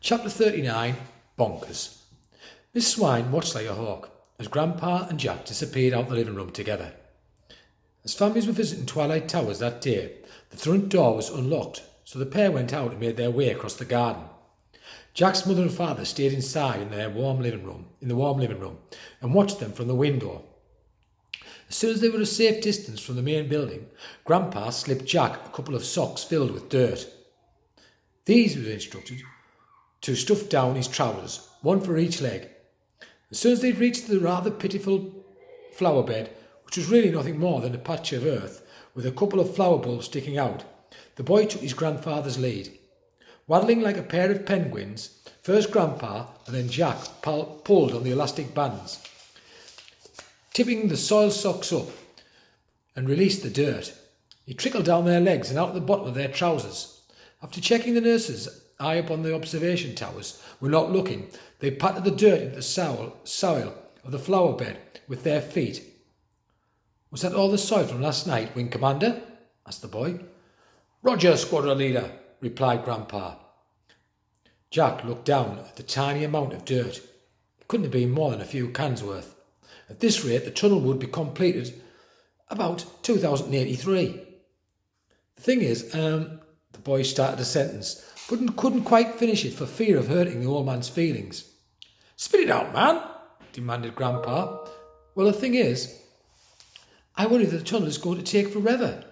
Chapter 39. Bonkers. Miss Swine watched like a hawk as Grandpa and Jack disappeared out the living room together. As families were visiting Twilight Towers that day, the front door was unlocked, so the pair went out and made their way across the garden. Jack's mother and father stayed inside in the warm living room, and watched them from the window. As soon as they were a safe distance from the main building, Grandpa slipped Jack a couple of socks filled with dirt. These, he was instructed, to stuff down his trousers, one for each leg. As soon as they'd reached the rather pitiful flower bed, which was really nothing more than a patch of earth with a couple of flower bulbs sticking out, the boy took his grandfather's lead. Waddling like a pair of penguins, first Grandpa and then Jack pulled on the elastic bands, tipping the soiled socks up, and released the dirt. It trickled down their legs and out the bottom of their trousers. After checking the nurses high up on the observation towers were not looking, they patted the dirt into the soil of the flower bed with their feet. "Was that all the soil from last night, Wing Commander?" asked the boy. "Roger, Squadron Leader," replied Grandpa. Jack looked down at the tiny amount of dirt. It couldn't have been more than a few cans worth. At this rate, the tunnel would be completed about 2083. The thing is, the boy started a sentence, but couldn't quite finish it for fear of hurting the old man's feelings. "Spit it out, man," demanded Grandpa. "Well, the thing is, I worry that the tunnel is going to take forever.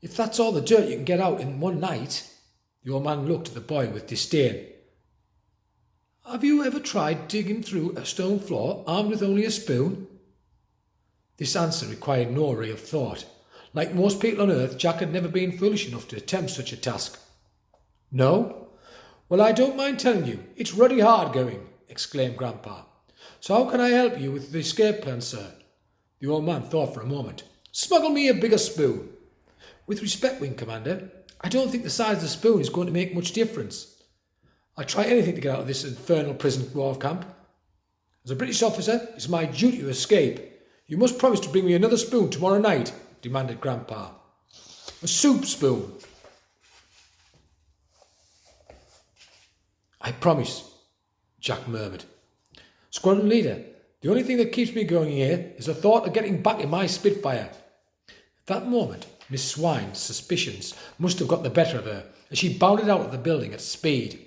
If that's all the dirt you can get out in one night." The old man looked at the boy with disdain. "Have you ever tried digging through a stone floor armed with only a spoon?" This answer required no real thought. Like most people on earth, Jack had never been foolish enough to attempt such a task. "No? Well, I don't mind telling you, it's ruddy hard going," exclaimed Grandpa. "So how can I help you with the escape plan, sir?" The old man thought for a moment. "Smuggle me a bigger spoon." "With respect, Wing Commander, I don't think the size of the spoon is going to make much difference. I'd try anything to get out of this infernal prison dwarf camp. As a British officer, it's my duty to escape. You must promise to bring me another spoon tomorrow night," demanded Grandpa. "A soup spoon." "I promise," Jack murmured. "Squadron Leader, the only thing that keeps me going here is the thought of getting back in my Spitfire." At that moment, Miss Swine's suspicions must have got the better of her, as she bounded out of the building at speed.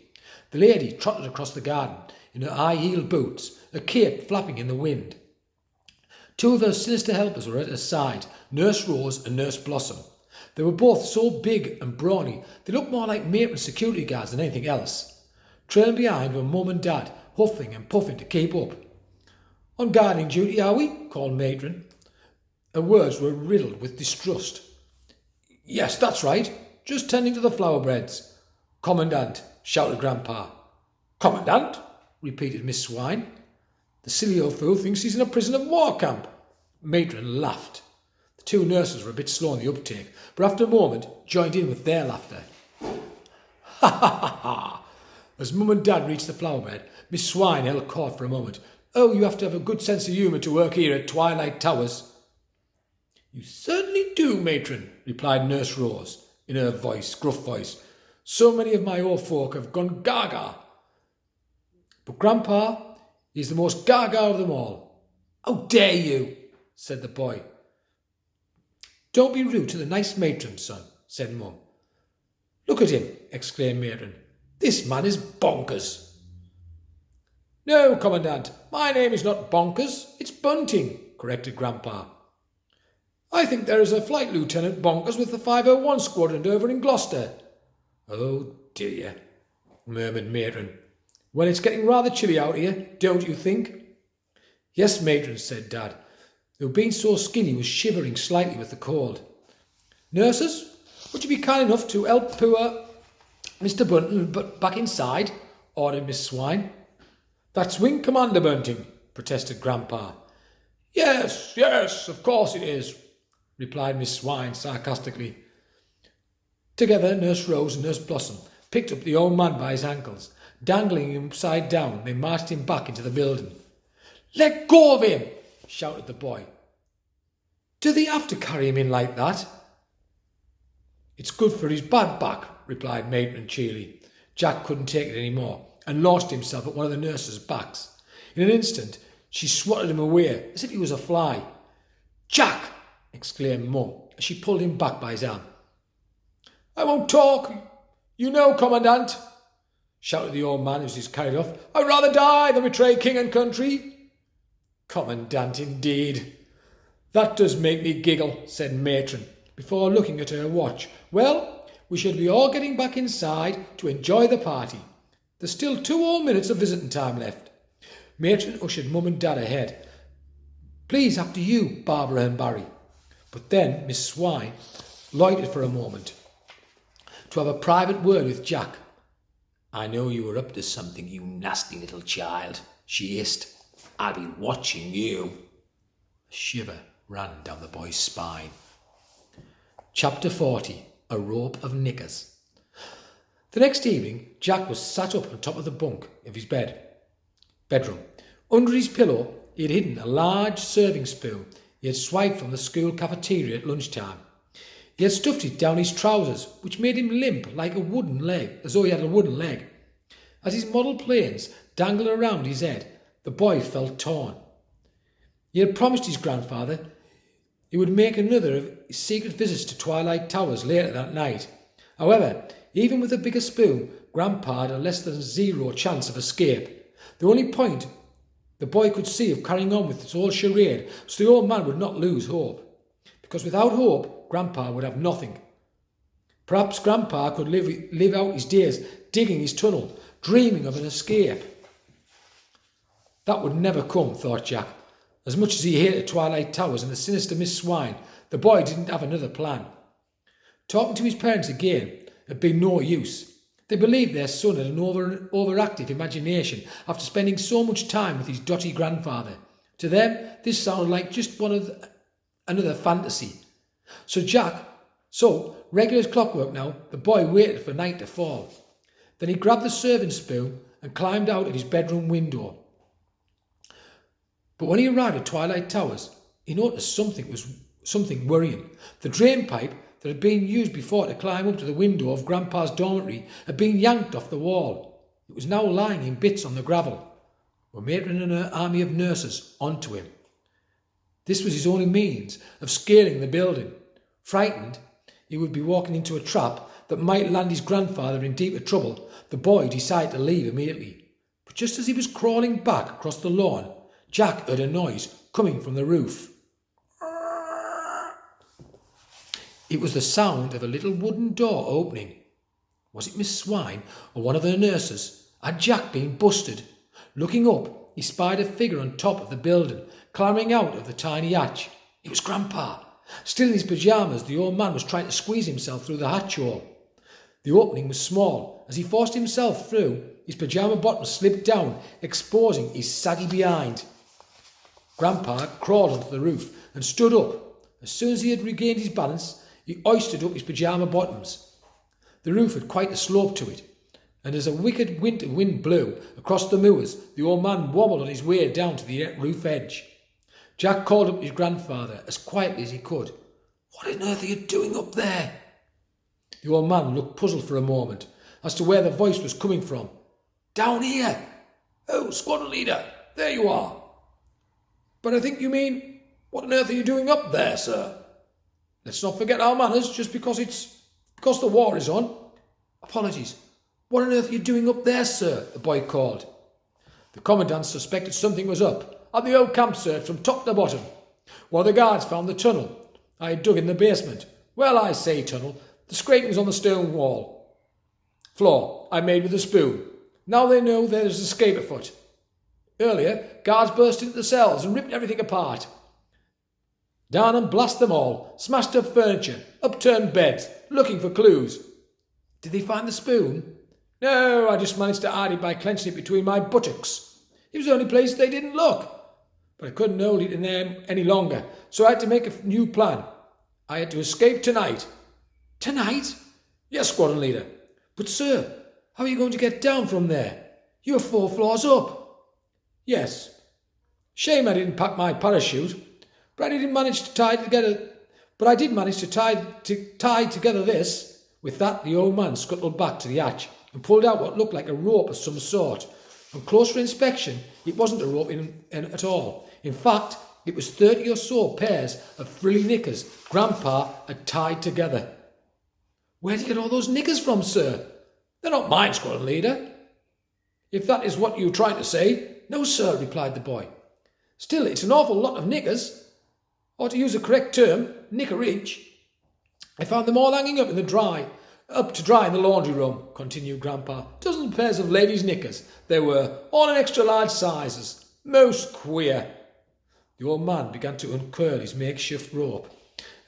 The lady trotted across the garden in her high-heeled boots, her cape flapping in the wind. Two of her sinister helpers were at her side, Nurse Rose and Nurse Blossom. They were both so big and brawny they looked more like matron security guards than anything else. Trailing behind were Mum and Dad, huffing and puffing to keep up. "On guarding duty, are we?" called Matron. Her words were riddled with distrust. "Yes, that's right. Just tending to the flower beds." "Commandant," shouted Grandpa. "Commandant?" repeated Miss Swine. "The silly old fool thinks he's in a prison of war camp." Matron laughed. The two nurses were a bit slow in the uptake, but after a moment joined in with their laughter. "Ha ha ha ha!" As Mum and Dad reached the flower bed, Miss Swine held court for a moment. "Oh, you have to have a good sense of humour to work here at Twilight Towers." "You certainly do, Matron," replied Nurse Rose, in her gruff voice. "So many of my old folk have gone gaga. But Grandpa is the most gaga of them all." "How dare you!" said the boy. "Don't be rude to the nice matron, son," said Mum. "Look at him," exclaimed Matron. "This man is bonkers." "No, Commandant, my name is not Bonkers, it's Bunting," corrected Grandpa. "I think there is a Flight Lieutenant Bonkers with the 501 Squadron over in Gloucester." "Oh dear," murmured Matron. "Well, it's getting rather chilly out here, don't you think?" "Yes, Matron," said Dad, who being so skinny was shivering slightly with the cold. "Nurses, would you be kind enough to help poor Mr. Bunting back inside?" ordered Miss Swine. "That's Wing Commander Bunting," protested Grandpa. Yes, of course it is," replied Miss Swine sarcastically. Together, Nurse Rose and Nurse Blossom picked up the old man by his ankles. Dangling him upside down, they marched him back into the building. "Let go of him!" shouted the boy. "Do they have to carry him in like that?" "It's good for his bad back," replied Matron cheerily. Jack couldn't take it any more. and launched himself at one of the nurses' backs. In an instant, she swatted him away as if he was a fly. "Jack!" exclaimed Mum as she pulled him back by his arm. "I won't talk, you know, Commandant," shouted the old man as he was carried off. "I'd rather die than betray king and country." "Commandant, indeed. That does make me giggle," said Matron, before looking at her watch. "Well, we should be all getting back inside to enjoy the party. There's still 2 whole minutes of visiting time left." Matron ushered Mum and Dad ahead. "Please, after you, Barbara and Barry." But then Miss Swine loitered for a moment to have a private word with Jack. "I know you were up to something, you nasty little child," she hissed. "I'll be watching you." A shiver ran down the boy's spine. Chapter 40. A Rope of Knickers. The next evening, Jack was sat up on top of the bunk of his bedroom. Under his pillow, he had hidden a large serving spoon he had swiped from the school cafeteria at lunchtime. He had stuffed it down his trousers, which made him limp like a wooden leg, as though he had a wooden leg. As his model planes dangled around his head, the boy felt torn. He had promised his grandfather he would make another of his secret visits to Twilight Towers later that night. However, even with a bigger spoon, Grandpa had a less than zero chance of escape. The only point the boy could see of carrying on with this whole charade was the old man would not lose hope. Because without hope, Grandpa would have nothing. Perhaps Grandpa could live out his days digging his tunnel, dreaming of an escape. That would never come, thought Jack. As much as he hated Twilight Towers and the sinister Miss Swine, the boy didn't have another plan. Talking to his parents again had been no use. They believed their son had an overactive imagination after spending so much time with his dotty grandfather. To them, this sounded like just another fantasy. So, regular as clockwork now, the boy waited for night to fall. Then he grabbed the serving spoon and climbed out of his bedroom window. But when he arrived at Twilight Towers, he noticed something worrying. The drain pipe that had been used before to climb up to the window of Grandpa's dormitory had been yanked off the wall. It was now lying in bits on the gravel, with Matron and her army of nurses onto him. This was his only means of scaling the building. Frightened he would be walking into a trap that might land his grandfather in deeper trouble, the boy decided to leave immediately. But just as he was crawling back across the lawn, Jack heard a noise coming from the roof. It was the sound of a little wooden door opening. Was it Miss Swine or one of her nurses? Had Jack been busted? Looking up, he spied a figure on top of the building, clambering out of the tiny hatch. It was Grandpa. Still in his pyjamas, the old man was trying to squeeze himself through the hatch hole. The opening was small. As he forced himself through, his pyjama bottoms slipped down, exposing his saggy behind. Grandpa crawled onto the roof and stood up. As soon as he had regained his balance, he hoisted up his pyjama bottoms. The roof had quite a slope to it, and as a wicked winter wind blew across the moors, the old man wobbled on his way down to the roof edge. Jack called up his grandfather as quietly as he could. "What on earth are you doing up there?" The old man looked puzzled for a moment as to where the voice was coming from. "Down here." "Oh, squadron leader, there you are." "But I think you mean, what on earth are you doing up there, sir?" "Let's not forget our manners just because the war is on." "Apologies. What on earth are you doing up there, sir?" the boy called. The commandant suspected something was up. "At the old camp search from top to bottom. One of the guards found the tunnel I had dug in the basement. Well, I say tunnel. The scrapings on the stone floor I made with a spoon. Now they know there is escape afoot. Earlier, guards burst into the cells and ripped everything apart. Down and blast them all, smashed up furniture, upturned beds, looking for clues." "Did they find the spoon?" "No, I just managed to hide it by clenching it between my buttocks. It was the only place they didn't look. But I couldn't hold it in there any longer, so I had to make a new plan. I had to escape tonight." "Tonight?" "Yes, squadron leader." "But sir, how are you going to get down from there? You're 4 floors up." "Yes. Shame I didn't pack my parachute. But I did manage to tie together this." With that, the old man scuttled back to the hatch and pulled out what looked like a rope of some sort. On closer inspection, it wasn't a rope at all. In fact, it was 30 or so pairs of frilly knickers Grandpa had tied together. "Where did you get all those knickers from, sir?" "They're not mine, squadron leader, if that is what you're trying to say." "No, sir," replied the boy. "Still, it's an awful lot of knickers. Or to use a correct term, knickerage. I found them all hanging up to dry in the laundry room," continued Grandpa. "Dozen pairs of ladies' knickers they were, all in extra large sizes. Most queer." The old man began to uncurl his makeshift rope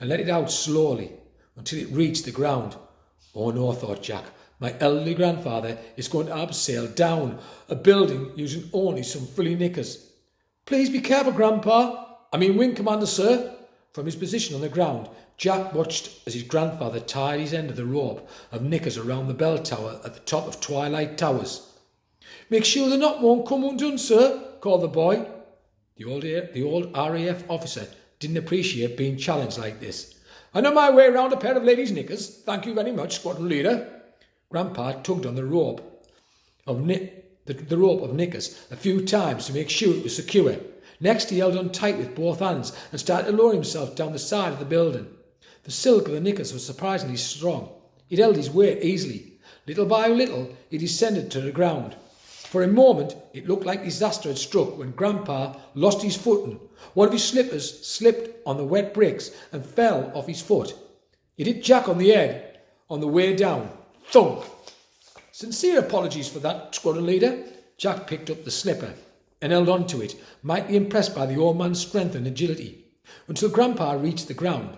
and let it out slowly until it reached the ground. "Oh no," thought Jack, "my elderly grandfather is going to abseil down a building using only some frilly knickers." "Please be careful, Grandpa. Wing Commander, sir." From his position on the ground, Jack watched as his grandfather tied his end of the rope of knickers around the bell tower at the top of Twilight Towers. "Make sure the knot won't come undone, sir," called the boy. The old RAF officer didn't appreciate being challenged like this. "I know my way round a pair of ladies' knickers. Thank you very much, squadron leader." Grandpa tugged on the rope of knickers a few times to make sure it was secure. Next, he held on tight with both hands and started to lower himself down the side of the building. The silk of the knickers was surprisingly strong. It held his weight easily. Little by little, he descended to the ground. For a moment, it looked like disaster had struck when Grandpa lost his footing. One of his slippers slipped on the wet bricks and fell off his foot. It hit Jack on the head on the way down. Thunk! "Sincere apologies for that, squadron leader." Jack picked up the slipper and held on to it, mightily impressed by the old man's strength and agility, until Grandpa reached the ground.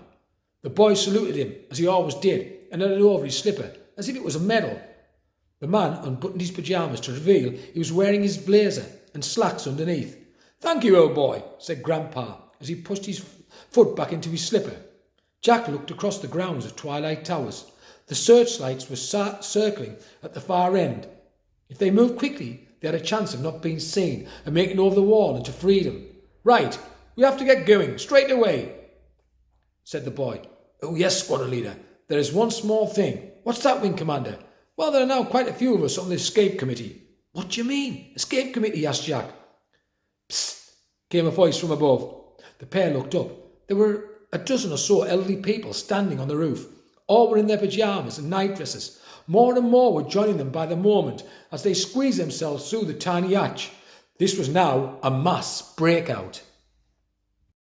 The boy saluted him, as he always did, and held it over his slipper, as if it was a medal. The man unbuttoned his pyjamas to reveal he was wearing his blazer and slacks underneath. "Thank you, old boy," said Grandpa, as he pushed his foot back into his slipper. Jack looked across the grounds of Twilight Towers. The searchlights were circling at the far end. If they moved quickly, they had a chance of not being seen and making over the wall into freedom. "Right, we have to get going, straight away," said the boy. "Oh yes, squadron leader. There is one small thing." "What's that, Wing Commander?" "Well, there are now quite a few of us on the escape committee." "What do you mean, escape committee?" asked Jack. "Psst," came a voice from above. The pair looked up. There were a dozen or so elderly people standing on the roof. All were in their pyjamas and night dresses. More and more were joining them by the moment as they squeezed themselves through the tiny hatch. This was now a mass breakout.